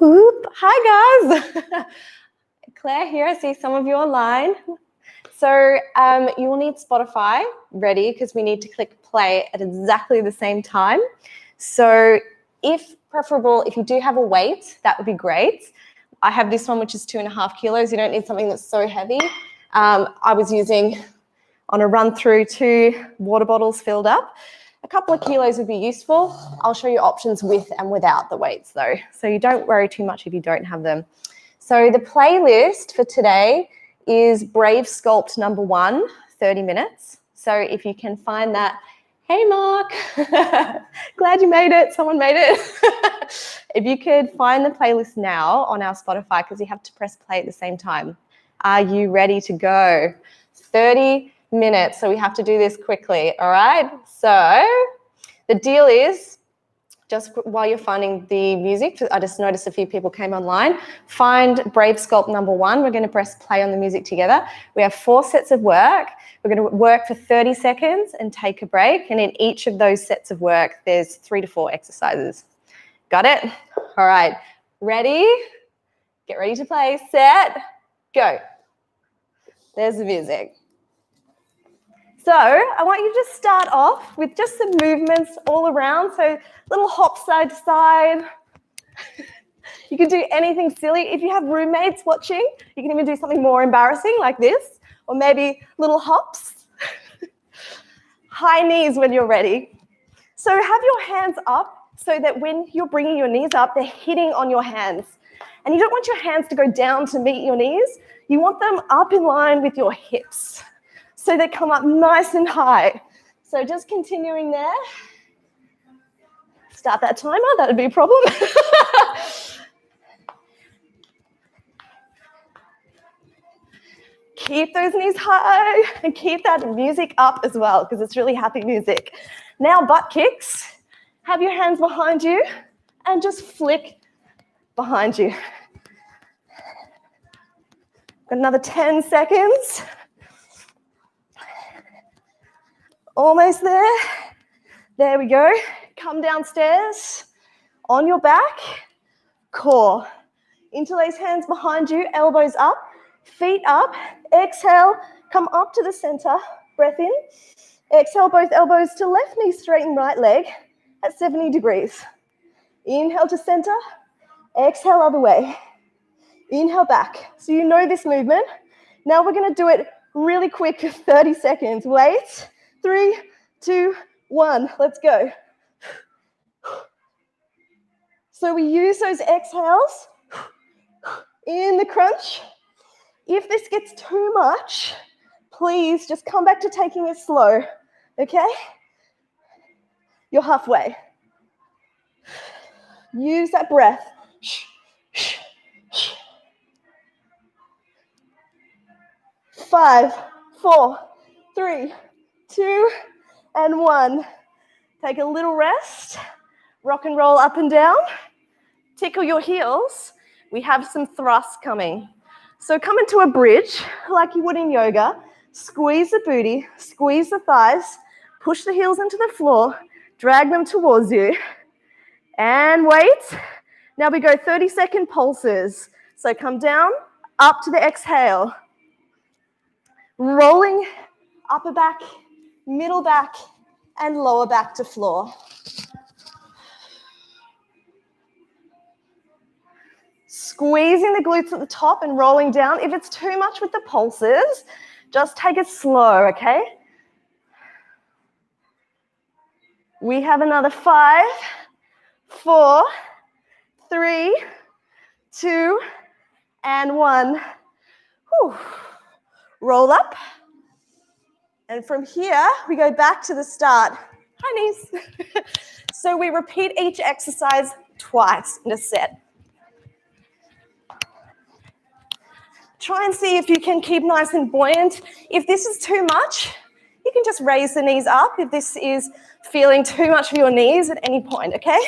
Oop. Hi, guys. Claire here. I see some of you online. So you will need Spotify ready because we need to click play at exactly the same time. So if preferable, if you do have a weight, that would be great. I have this one, which is 2.5 kilos. You don't need something that's so heavy. I was using on a run through 2 water bottles filled up. A couple of kilos would be useful. I'll show you options with and without the weights though. So you don't worry too much if you don't have them. So the playlist for today is Brave Sculpt number 1, 30 minutes. So if you can find that, hey Mark, glad you made it, someone made it. If you could find the playlist now on our Spotify, because you have to press play at the same time. Are you ready to go? 30 minutes, so we have to do this quickly, all right? So the deal is, just while you're finding the music, I just noticed a few people came online, find Brave Sculpt number 1. We're going to press play on the music together. We have 4 sets of work. We're going to work for 30 seconds and take a break, and in each of those sets of work, there's 3 to 4 exercises. Got it? All right, ready? Get ready to play, set, go. There's the music. So I want you to start off with just some movements all around. So little hop side to side. You can do anything silly. If you have roommates watching, you can even do something more embarrassing like this, or maybe little hops. High knees when you're ready. So have your hands up so that when you're bringing your knees up, they're hitting on your hands. And you don't want your hands to go down to meet your knees. You want them up in line with your hips. So they come up nice and high. So just continuing there. Start that timer, that would be a problem. Keep those knees high and keep that music up as well because it's really happy music. Now butt kicks. Have your hands behind you and just flick behind you. Got another 10 seconds. Almost there. There we go. Come downstairs on your back, core. Interlace hands behind you, elbows up, feet up. Exhale, come up to the center, breath in. Exhale, both elbows to left knee, straighten right leg at 70 degrees. Inhale to center, exhale other way. Inhale back. So you know this movement. Now we're gonna do it really quick for 30 seconds. Wait. 3, 2, 1, let's go. So we use those exhales in the crunch. If this gets too much, please just come back to taking it slow, okay? You're halfway. Use that breath. 5, 4, 3, 2, and 1. Take a little rest. Rock and roll up and down. Tickle your heels. We have some thrusts coming. So come into a bridge like you would in yoga. Squeeze the booty, squeeze the thighs, push the heels into the floor, drag them towards you. And wait. Now we go 30-second pulses. So come down, up to the exhale. Rolling upper back, middle back, and lower back to floor. Squeezing the glutes at the top and rolling down. If it's too much with the pulses, just take it slow, okay? We have another 5, 4, 3, 2, and 1. Whew. Roll up. And from here, we go back to the start. Hi, knees. So we repeat each exercise twice in a set. Try and see if you can keep nice and buoyant. If this is too much, you can just raise the knees up if this is feeling too much for your knees at any point, okay?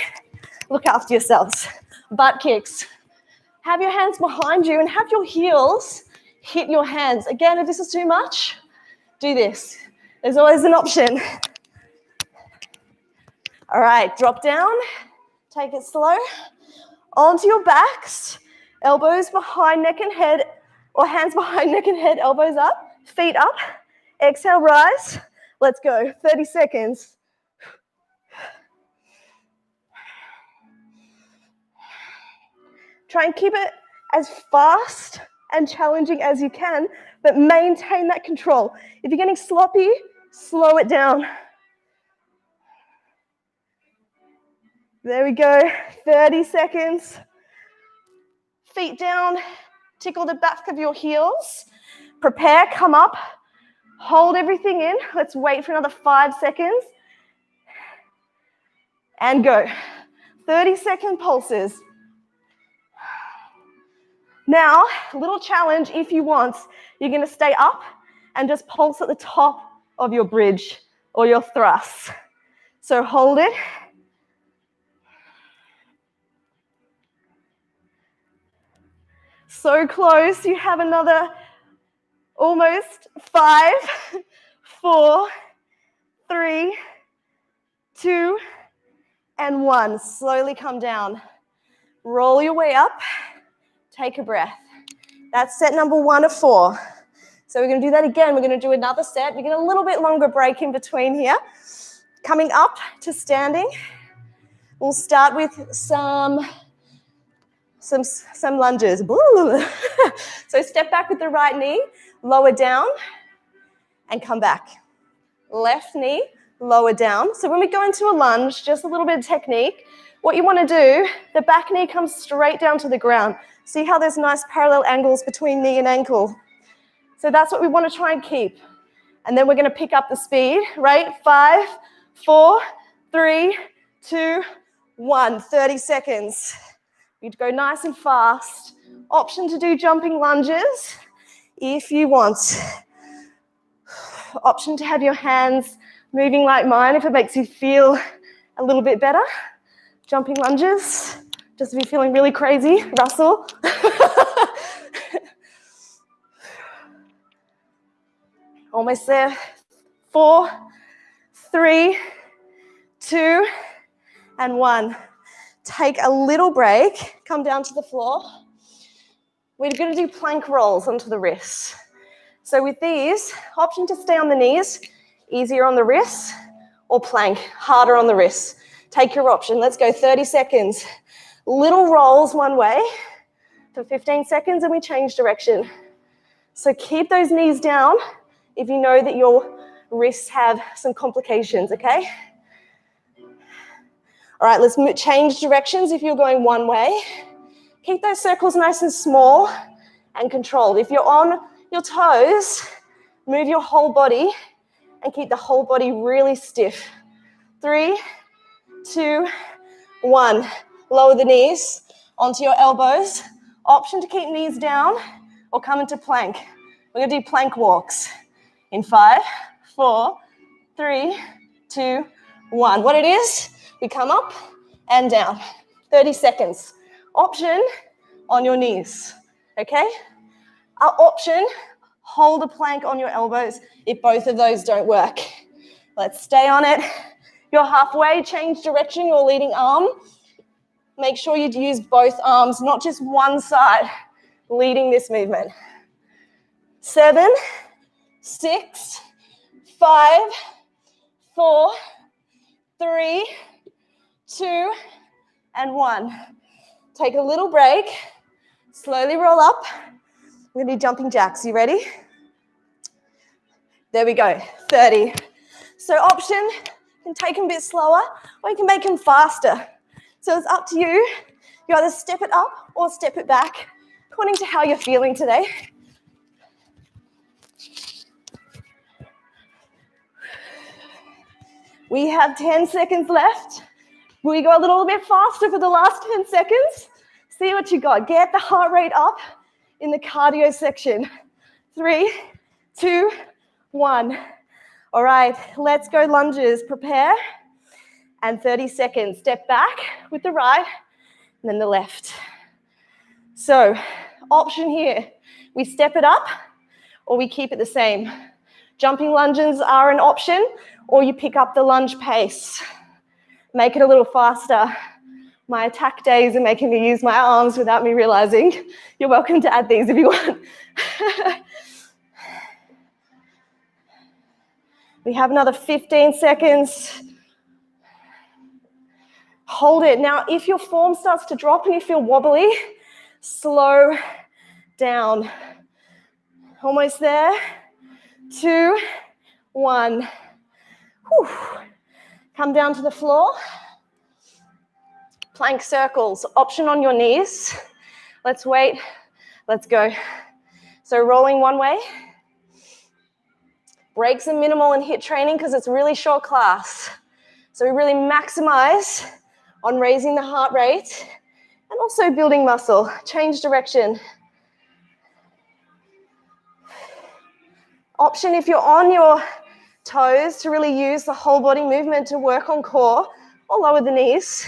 Look after yourselves. Butt kicks. Have your hands behind you and have your heels hit your hands. Again, if this is too much, do this. There's always an option. All right, drop down. Take it slow. onto your backs, elbows behind neck and head, or hands behind neck and head, elbows up, feet up. Exhale, rise. Let's go. 30 seconds. Try and keep it as fast and challenging as you can, but maintain that control. If you're getting sloppy, slow it down. There we go. 30 seconds. Feet down. Tickle the back of your heels. Prepare, come up. Hold everything in. Let's wait for another 5 seconds. And go. 30-second pulses. Now, little challenge if you want. You're going to stay up and just pulse at the top of your bridge or your thrust. So hold it. So close. You have another almost 5, 4, 3, 2, and 1. Slowly come down. Roll your way up. Take a breath. That's set number 1 of 4. So we're going to do that again. We're going to do another set. We get a little bit longer break in between here. Coming up to standing. We'll start with some lunges. So step back with the right knee, lower down, and come back. Left knee, lower down. So when we go into a lunge, just a little bit of technique. What you want to do, the back knee comes straight down to the ground. See how there's nice parallel angles between knee and ankle? So that's what we want to try and keep. And then we're going to pick up the speed, right? 5, 4, 3, 2, 1. 30 seconds. You'd go nice and fast. Option to do jumping lunges if you want. Option to have your hands moving like mine if it makes you feel a little bit better. Jumping lunges, just if you're feeling really crazy, Russell. Almost there. 4, 3, 2, and 1. Take a little break. Come down to the floor. We're going to do plank rolls onto the wrists. So with these, option to stay on the knees, easier on the wrists, or plank, harder on the wrists. Take your option. Let's go 30 seconds. Little rolls one way for 15 seconds, and we change direction. So keep those knees down if you know that your wrists have some complications, okay? All right, let's change directions if you're going one way. Keep those circles nice and small and controlled. If you're on your toes, move your whole body and keep the whole body really stiff. 3, 2, 1. Lower the knees onto your elbows. Option to keep knees down or come into plank. We're going to do plank walks in 5, 4, 3, 2, 1. What it is, we come up and down. 30 seconds. Option on your knees, okay? Our option, hold a plank on your elbows if both of those don't work. Let's stay on it. You're halfway, change direction, your leading arm. Make sure you use both arms, not just one side, leading this movement. 7, 6, 5, 4, 3, 2, and 1. Take a little break. Slowly roll up. We're going to do jumping jacks. You ready? There we go. 30. So option, you can take them a bit slower or you can make them faster. So it's up to you. You either step it up or step it back, according to how you're feeling today. We have 10 seconds left. We go a little bit faster for the last 10 seconds. See what you got. Get the heart rate up in the cardio section. 3, 2, 1. All right, let's go lunges. Prepare. And 30 seconds. Step back with the right and then the left. So, option here. We step it up or we keep it the same. Jumping lunges are an option, or you pick up the lunge pace. Make it a little faster. My attack days are making me use my arms without me realizing. You're welcome to add these if you want. We have another 15 seconds. Hold it. Now, if your form starts to drop and you feel wobbly, slow down. Almost there. 2, 1. Whew. Come down to the floor. Plank circles. Option on your knees. Let's wait. Let's go. So rolling one way. Breaks are minimal in HIIT training because it's a really short class. So we really maximize on raising the heart rate and also building muscle. Change direction. Option if you're on your toes to really use the whole body movement to work on core or lower the knees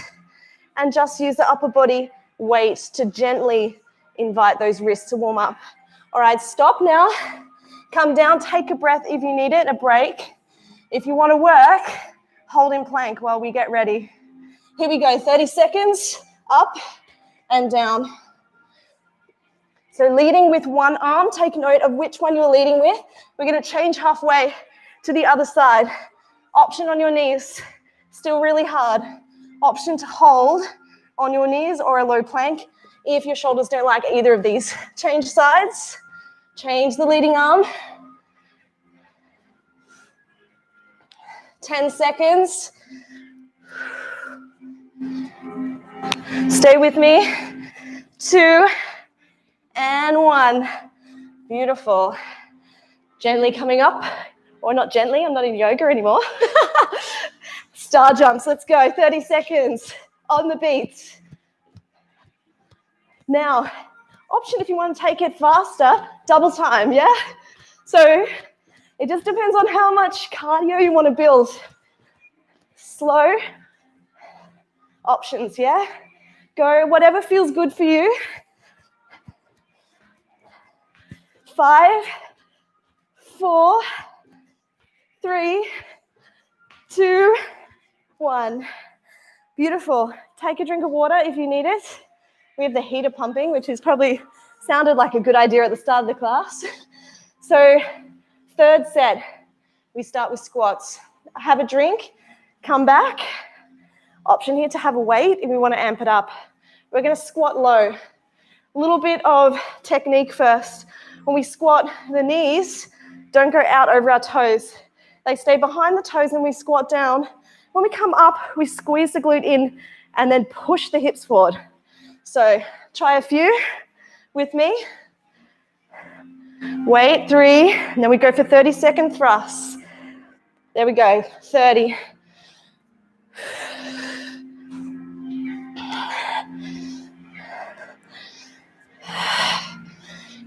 and just use the upper body weight to gently invite those wrists to warm up. All right, stop now. Come down, take a breath if you need it, a break. If you want to work, hold in plank while we get ready. Here we go, 30 seconds, up and down. So leading with one arm, take note of which one you're leading with. We're going to change halfway to the other side. Option on your knees, still really hard. Option to hold on your knees or a low plank if your shoulders don't like either of these. Change sides, change the leading arm. 10 seconds. Stay with me. 2 and 1. Beautiful. Gently coming up, or not gently, I'm not in yoga anymore. Star jumps, let's go. 30 seconds on the beat. Now, option if you want to take it faster, double time, yeah? So it just depends on how much cardio you want to build. Slow options, yeah? Go whatever feels good for you. 5, 4, 3, 2, 1. Beautiful. Take a drink of water if you need it. We have the heater pumping, which is probably sounded like a good idea at the start of the class. So, third set, we start with squats. Have a drink, come back. Option here to have a weight if we want to amp it up. We're going to squat low. A little bit of technique first. When we squat, the knees don't go out over our toes. They stay behind the toes and we squat down. When we come up, we squeeze the glute in and then push the hips forward. So try a few with me. Wait, 3, and then we go for 30-second thrusts. There we go, 30.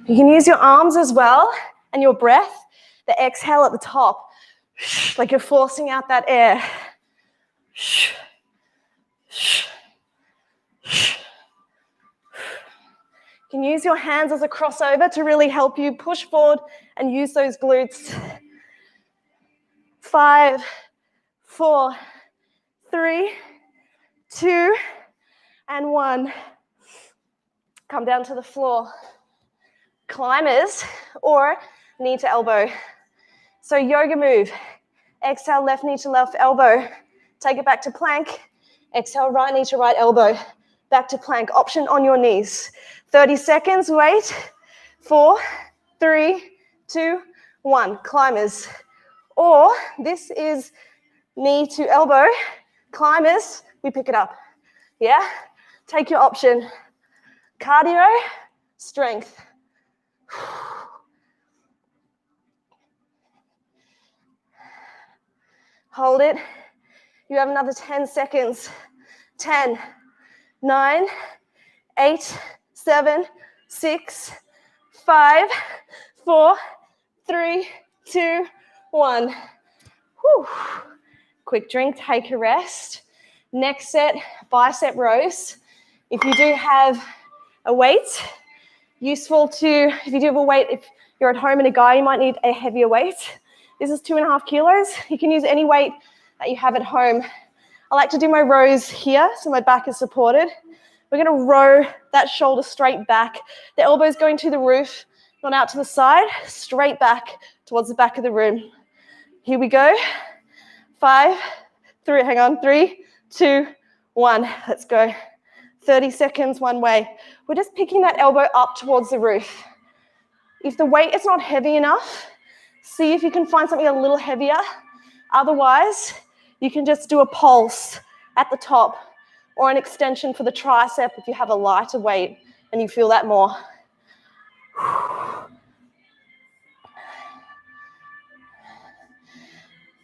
You can use your arms as well and your breath, the exhale at the top, like you're forcing out that air. You can use your hands as a crossover to really help you push forward and use those glutes. 5, 4, 3, 2, and 1. Come down to the floor. Climbers or knee to elbow. So yoga move. Exhale, left knee to left elbow. Take it back to plank. Exhale, right knee to right elbow. Back to plank. Option on your knees. 30 seconds, wait. 4, 3, 2, 1. Climbers. Or this is knee to elbow. Climbers, we pick it up. Yeah? Take your option. Cardio, strength. Hold it. You have another 10 seconds. 10, 9, 8, 7, 6, 5, 4, 3, 2, 1. Whew. Quick drink, take a rest. Next set, bicep rows. If you do have a weight, useful to, if you do have a weight, if you're at home and a guy, you might need a heavier weight. This is 2.5 kilos. You can use any weight that you have at home. I like to do my rows here so my back is supported. We're going to row that shoulder straight back. The elbows going to the roof, not out to the side, straight back towards the back of the room. Here we go. 5, 3, hang on, 3, 2, 1. Let's go. 30 seconds one way. We're just picking that elbow up towards the roof. If the weight is not heavy enough, see if you can find something a little heavier. Otherwise, you can just do a pulse at the top or an extension for the tricep if you have a lighter weight and you feel that more.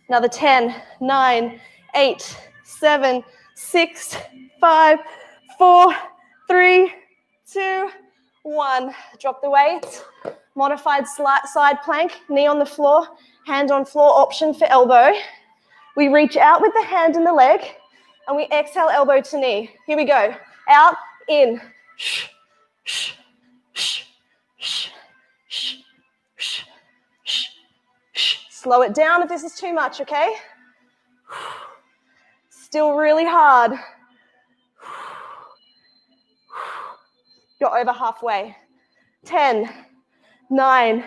Another 10, 9, 8, 7, 6, 5, 4, 3, 2, 1. Drop the weight. Modified side plank, knee on the floor, hand on floor, option for elbow. We reach out with the hand and the leg, and we exhale elbow to knee. Here we go. Out, in. Shh, shh, shh, shh, shh, shh, shh, shh. Slow it down if this is too much, okay? Still really hard. You're over halfway. 10, 9,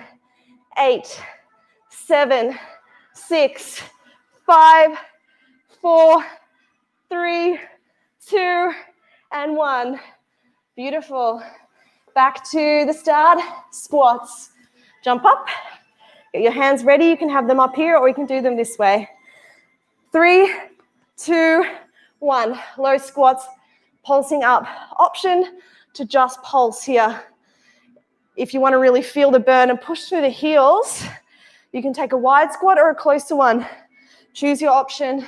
8, 7, 6, 5, 4, 3, 2, and 1. Beautiful. Back to the start. Squats. Jump up. Get your hands ready. You can have them up here or you can do them this way. 3, 2, 1. Low squats. Pulsing up. Option to just pulse here. If you want to really feel the burn and push through the heels, you can take a wide squat or a closer one. Choose your option.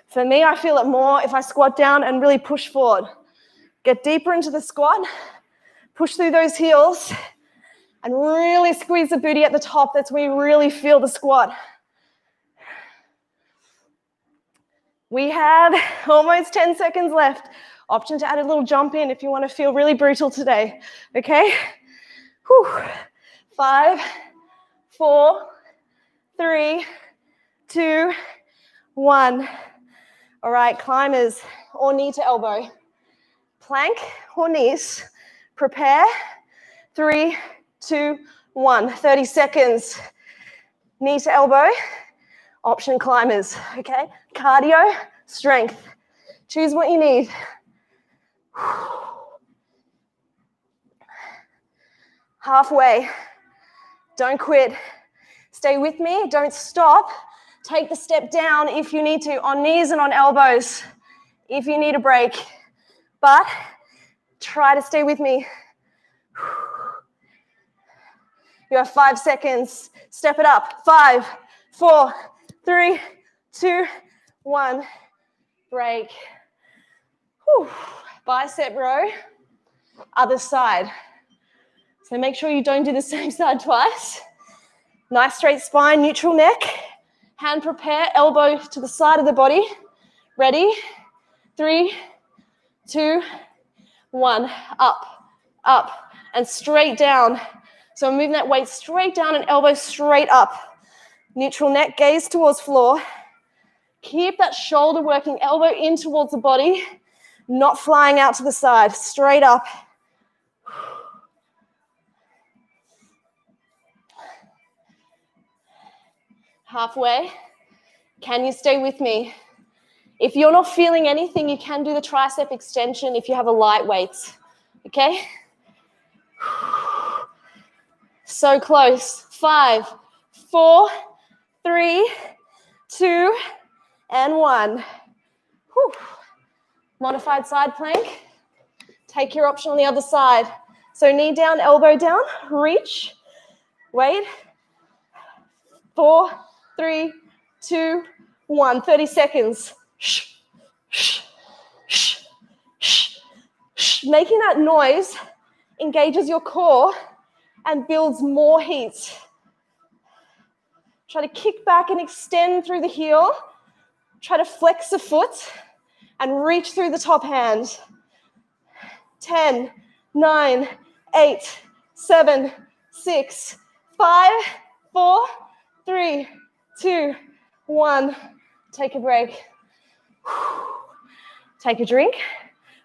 For me, I feel it more if I squat down and really push forward. Get deeper into the squat, push through those heels, and really squeeze the booty at the top. That's where you really feel the squat. We have almost 10 seconds left. Option to add a little jump in if you want to feel really brutal today. Okay? Whew. 5, 4, 3, 2, 1. All right, climbers, or knee to elbow. Plank or knees. Prepare. 3, 2, 1. 30 seconds. Knee to elbow. Option climbers, okay? Cardio, strength. Choose what you need. Halfway. Don't quit. Stay with me. Don't stop. Take the step down if you need to, on knees and on elbows, if you need a break. But try to stay with me. You have 5 seconds. Step it up. 5, 4, 3, 2, 1. Break. Whew. Bicep row. Other side. So make sure you don't do the same side twice. Nice straight spine, neutral neck. Hand prepare, elbow to the side of the body. Ready? 3, 2, 1. Up, up, and straight down. So I'm moving that weight straight down and elbow straight up. Neutral neck, gaze towards floor. Keep that shoulder working, elbow in towards the body, not flying out to the side, straight up. Halfway. Can you stay with me? If you're not feeling anything, you can do the tricep extension if you have a light weight. Okay? So close. 5, 4, 3, 2, and 1. Whew. Modified side plank. Take your option on the other side. So knee down, elbow down, reach, wait. 4, 3, 2, 1. 30 seconds. Shh, shh, shh, shh, shh. Making that noise engages your core and builds more heat. Try to kick back and extend through the heel. Try to flex the foot and reach through the top hand. 10, 9, 8, 7, 6, 5, 4, 3, 2, 1. Take a break. Take a drink.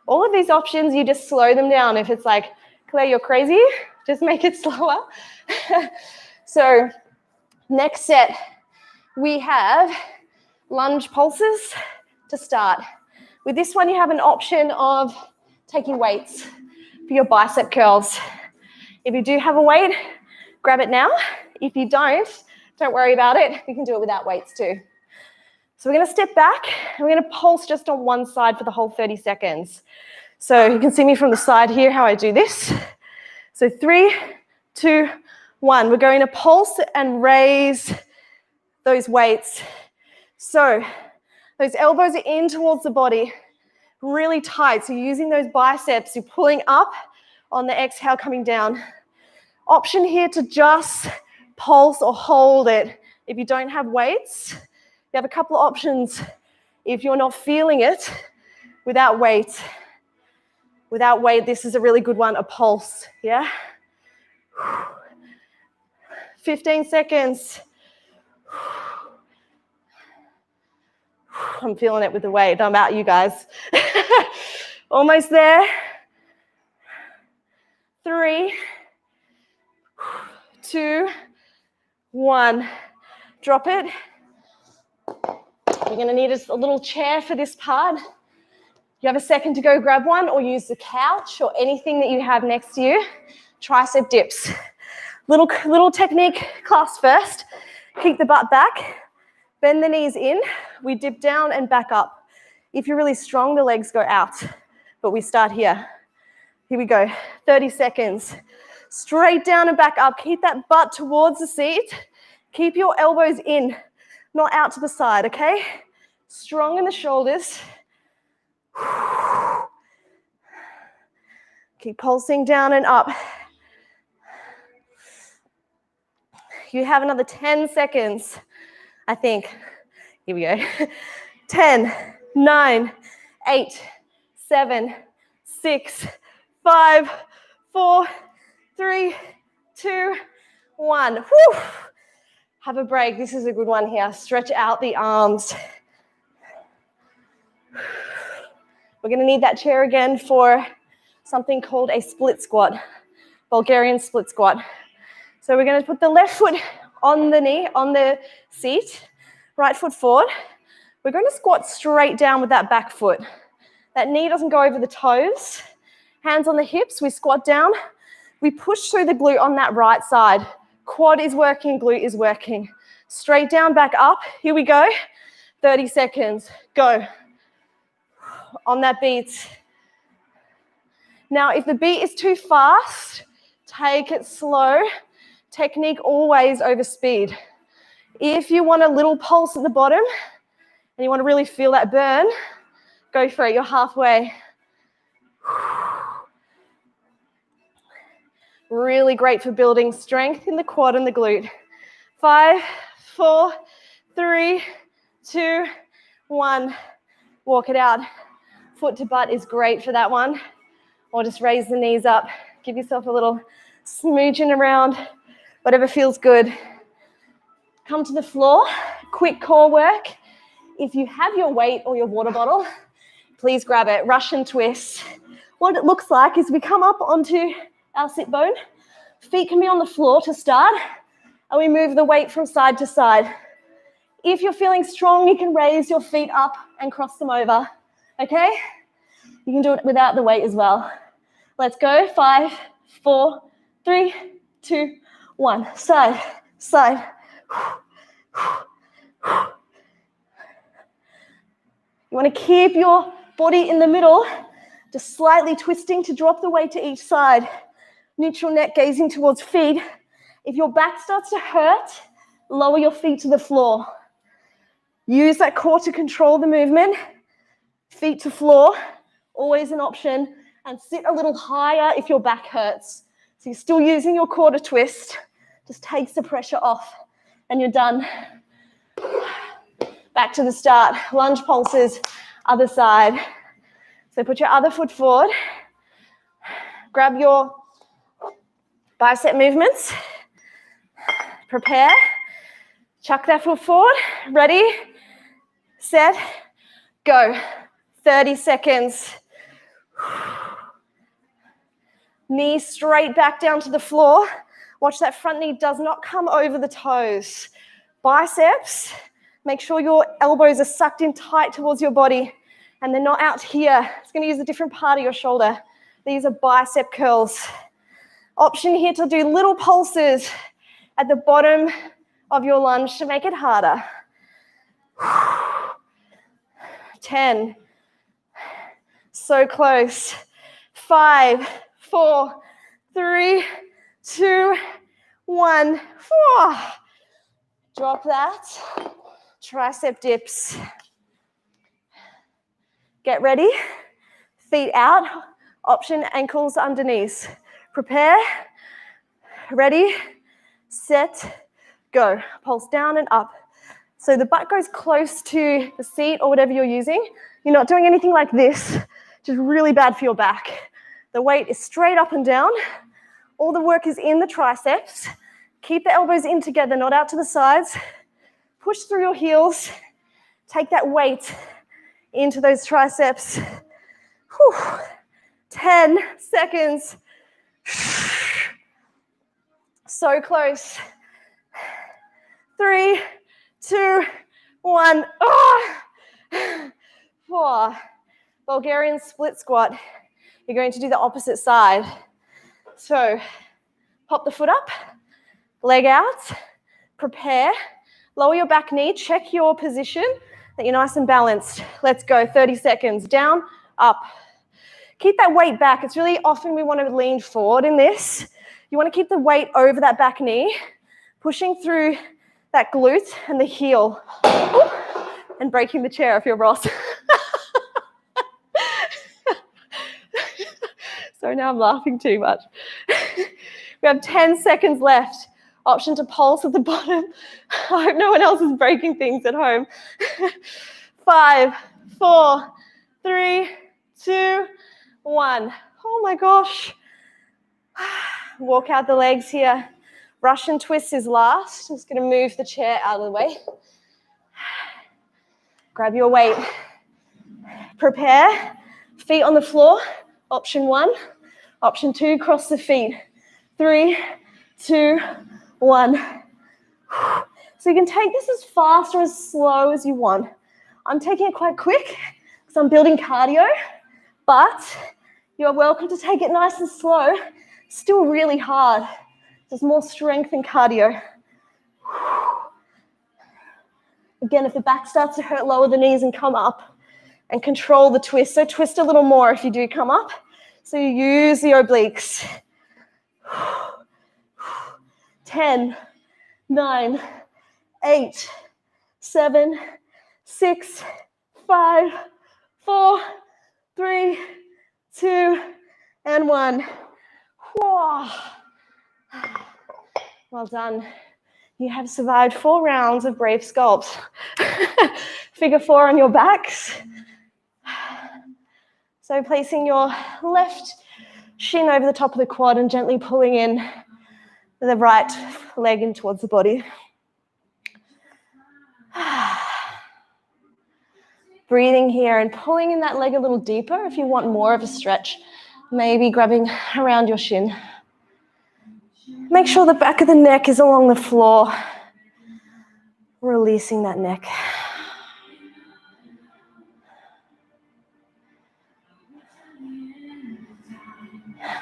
All of these options, you just slow them down. If it's like, Claire, you're crazy, just make it slower. So next set, we have lunge pulses to start. With this one, you have an option of taking weights for your bicep curls. If you do have a weight, grab it now. If you don't worry about it. You can do it without weights too. So we're going to step back and we're going to pulse just on one side for the whole 30 seconds. So you can see me from the side here how I do this. So 3, 2, 1. We're going to pulse and raise those weights. So those elbows are in towards the body, really tight. So you're using those biceps. You're pulling up on the exhale, coming down. Option here to just pulse or hold it. If you don't have weights, you have a couple of options. If you're not feeling it, without weight. Without weight, this is a really good one, a pulse, yeah? 15 seconds. I'm feeling it with the weight. I'm out, you guys. Almost there. 3, 2, 1. Drop it. You're going to need a little chair for this part. You have a second to go grab one or use the couch or anything that you have next to you. Tricep dips. Little technique class first. Keep the butt back. Bend the knees in. We dip down and back up. If you're really strong, the legs go out. But we start here. Here we go. 30 seconds. Straight down and back up. Keep that butt towards the seat. Keep your elbows in, not out to the side, okay? Strong in the shoulders. Keep pulsing down and up. You have another 10 seconds, I think. Here we go. 10, 9, 8, 7, 6, 5, 4, 3, 2, 1. Whew. Have a break. This is a good one here. Stretch out the arms. We're going to need that chair again for something called a split squat, Bulgarian split squat. So we're going to put the left foot on the knee, on the seat, right foot forward. We're going to squat straight down with that back foot. That knee doesn't go over the toes. Hands on the hips, we squat down. We push through the glute on that right side. Quad is working, glute is working. Straight down, back up. Here we go. 30 seconds. Go. On that beat. Now, if the beat is too fast, take it slow. Technique always over speed. If you want a little pulse at the bottom and you want to really feel that burn, go for it. You're halfway. Really great for building strength in the quad and the glute. 5, 4, 3, 2, 1. Walk it out. Foot to butt is great for that one. Or just raise the knees up. Give yourself a little smooching around. Whatever feels good. Come to the floor. Quick core work. If you have your weight or your water bottle, please grab it. Russian twist. What it looks like is we come up onto our sit bone. Feet can be on the floor to start. And we move the weight from side to side. If you're feeling strong, you can raise your feet up and cross them over. Okay? You can do it without the weight as well. Let's go. 5, 4, 3, 2, 1. Side, side. You want to keep your body in the middle, just slightly twisting to drop the weight to each side. Neutral neck gazing towards feet. If your back starts to hurt, lower your feet to the floor. Use that core to control the movement. Feet to floor, always an option. And sit a little higher if your back hurts. So you're still using your core to twist. Just takes the pressure off and you're done. Back to the start. Lunge pulses, other side. So put your other foot forward. Grab your bicep movements. Prepare. Chuck that foot forward. Ready, set, go. 30 seconds. Knee straight back down to the floor. Watch that front knee does not come over the toes. Biceps, make sure your elbows are sucked in tight towards your body and they're not out here. It's going to use a different part of your shoulder. These are bicep curls. Option here to do little pulses at the bottom of your lunge to make it harder. 10. So close. 5, 4, 3, 2, 1. Drop that. Tricep dips. Get ready. Feet out. Option ankles underneath. Prepare. Ready, set, go. Pulse down and up. So the butt goes close to the seat or whatever you're using. You're not doing anything like this, which is really bad for your back. The weight is straight up and down. All the work is in the triceps. Keep the elbows in together, not out to the sides. Push through your heels. Take that weight into those triceps. 10 seconds. So close. 3, 2, 1. 4. Bulgarian split squat. You're going to do the opposite side. So pop the foot up, leg out, prepare, lower your back knee, check your position, that you're nice and balanced. Let's go, 30 seconds, down, up. Keep that weight back. It's really often we want to lean forward in this. You want to keep the weight over that back knee, pushing through that glute and the heel. Ooh, and breaking the chair if you're Ross. So now I'm laughing too much. We have 10 seconds left. Option to pulse at the bottom. I hope no one else is breaking things at home. 5, 4, 3, 2, 1. Oh my gosh. Walk out the legs here. Russian twist is last. I'm just going to move the chair out of the way. Grab your weight. Prepare. Feet on the floor. Option 1. Option 2, cross the feet. 3, 2, 1. So you can take this as fast or as slow as you want. I'm taking it quite quick because I'm building cardio, but you're welcome to take it nice and slow. Still really hard. There's more strength in cardio. Again, if the back starts to hurt, lower the knees and come up and control the twist. So twist a little more if you do come up. So you use the obliques. 10, 9, 8, 7, 6, 5, 4, 3, 2, and 1. Whoa. Well done. You have survived 4 rounds of Brave Sculpt. Figure 4 on your backs. So placing your left shin over the top of the quad and gently pulling in the right leg in towards the body. Breathing here and pulling in that leg a little deeper if you want more of a stretch. Maybe grabbing around your shin. Make sure the back of the neck is along the floor. Releasing that neck.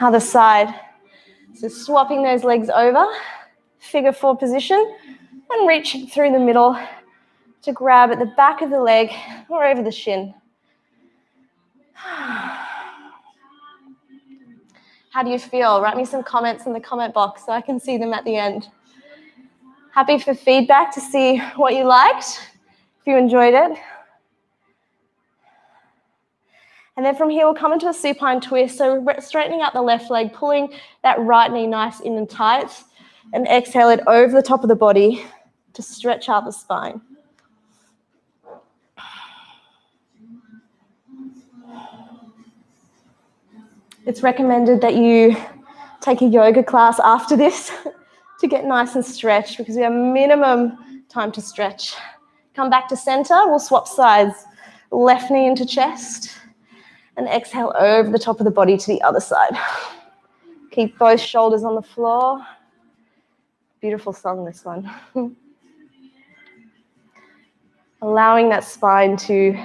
Other side. So swapping those legs over, figure 4 position, and reaching through the middle to grab at the back of the leg or over the shin. How do you feel? Write me some comments in the comment box so I can see them at the end. Happy for feedback to see what you liked, if you enjoyed it. And then from here, we'll come into a supine twist. So straightening out the left leg, pulling that right knee nice in and tight, and exhale it over the top of the body to stretch out the spine. It's recommended that you take a yoga class after this to get nice and stretched because we have minimum Time to stretch. Come back to center. We'll swap sides. Left knee into chest. And exhale over the top of the body to the other side. Keep both shoulders on the floor. Beautiful song, this one. Allowing that spine to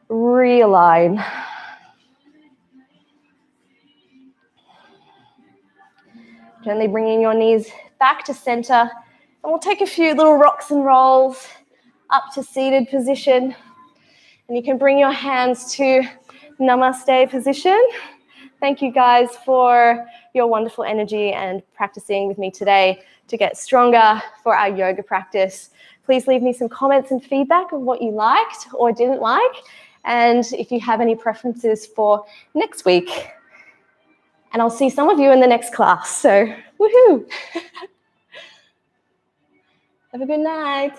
realign. Gently bringing your knees back to center. And we'll take a few little rocks and rolls up to seated position. And you can bring your hands to namaste position. Thank you guys for your wonderful energy and practicing with me today to get stronger for our yoga practice. Please leave me some comments and feedback on what you liked or didn't like, and if you have any preferences for next week. And I'll see some of you in the next class, so woohoo! Have a good night.